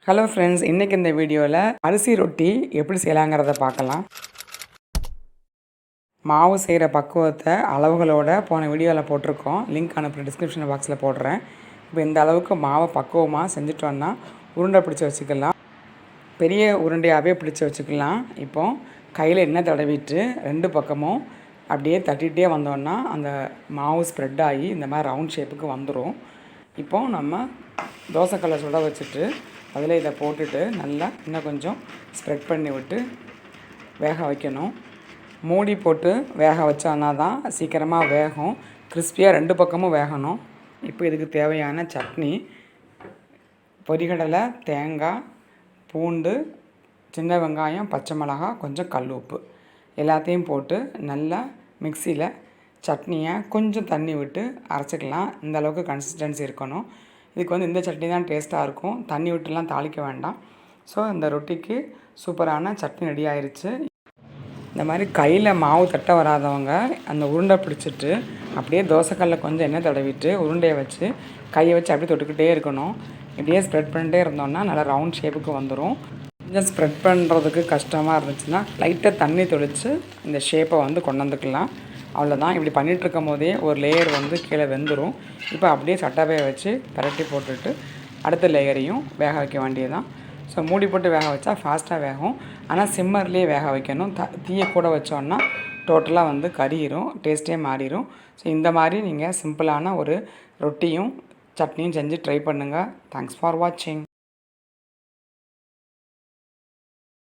Hello friends, இன்றைக்கி இந்த வீடியோவில் அரிசி ரொட்டி எப்படி செய்யலாங்கிறத பார்க்கலாம். மாவு செய்கிற பக்குவத்தை அளவுகளோட போன வீடியோவில் போட்டிருக்கோம். லிங்க் அனுப்புகிற டிஸ்கிரிப்ஷன் பாக்ஸில் போடுறேன். இப்போ இந்த அளவுக்கு மாவை பக்குவமாக செஞ்சுட்டோன்னா உருண்டை பிடிச்சி வச்சுக்கலாம். பெரிய உருண்டையாகவே பிடிச்சி வச்சுக்கலாம். இப்போது கையில் எண்ணெய் தடவிட்டு 2 பக்கமும் அப்படியே தட்டிகிட்டே வந்தோன்னா அந்த மாவு ஸ்ப்ரெட் ஆகி இந்த மாதிரி ரவுண்ட் ஷேப்புக்கு வந்துடும். இப்போது நம்ம தோசைக்கல்லை சுட வச்சுட்டு அதில் இதை போட்டுட்டு நல்லா இன்னும் கொஞ்சம் ஸ்ப்ரெட் பண்ணி விட்டு வேக வைக்கணும். மூடி போட்டு வேக வச்சோன்னா தான் சீக்கிரமாக வேகும். கிறிஸ்பியாக 2 பக்கமும் வேகணும். இப்போ இதுக்கு தேவையான சட்னி பொரிகடலை, தேங்காய், பூண்டு, சின்ன வெங்காயம், பச்சை மிளகாய், கொஞ்சம் கல் உப்பு எல்லாத்தையும் போட்டு நல்லா மிக்சியில் சட்னியை கொஞ்சம் தண்ணி விட்டு அரைச்சிக்கலாம். இந்த அளவுக்கு கன்சிஸ்டன்சி இருக்கணும். இதுக்கு இந்த சட்னி தான் டேஸ்ட்டாக இருக்கும். தண்ணி விட்டுலாம் தாளிக்க வேண்டாம். ஸோ இந்த ரொட்டிக்கு சூப்பரான சட்னி ரெடி ஆயிடுச்சு. இந்த மாதிரி கையில் மாவு தட்ட வராதவங்க அந்த உருண்டை பிடிச்சிட்டு அப்படியே தோசைக்கல்ல கொஞ்சம் எண்ணெய் தடவிட்டு உருண்டையை வச்சு கையை வச்சு அப்படியே தொட்டுக்கிட்டே இருக்கணும். இப்படியே ஸ்ப்ரெட் பண்ணிட்டே இருந்தோம்னா நல்லா ரவுண்ட் ஷேப்புக்கு வந்துடும். கொஞ்சம் ஸ்ப்ரெட் பண்ணுறதுக்கு கஷ்டமாக இருந்துச்சுன்னா லைட்டாக தண்ணி தெளித்து இந்த ஷேப்பை கொண்டு வந்துக்கலாம். அவ்வளோதான். இப்படி பண்ணிகிட்ருக்கும் போதே ஒரு லேயர் கீழே வெந்துடும். இப்போ அப்படியே சட்டாவே வச்சு பரட்டி போட்டுட்டு அடுத்த லேயரையும் வேக வைக்க வேண்டியதுதான். ஸோ மூடி போட்டு வேக வச்சா ஃபாஸ்ட்டாக வேகும். ஆனால் சிம்மர்லேயே வேக வைக்கணும். தீயை கூட வச்சோன்னா டோட்டலாக கரியிரும், டேஸ்ட்டே மாறிடும். ஸோ இந்த மாதிரி நீங்கள் சிம்பிளான ஒரு ரொட்டியும் சட்னியும் செஞ்சு ட்ரை பண்ணுங்கள். தேங்க்ஸ் ஃபார் வாட்சிங்.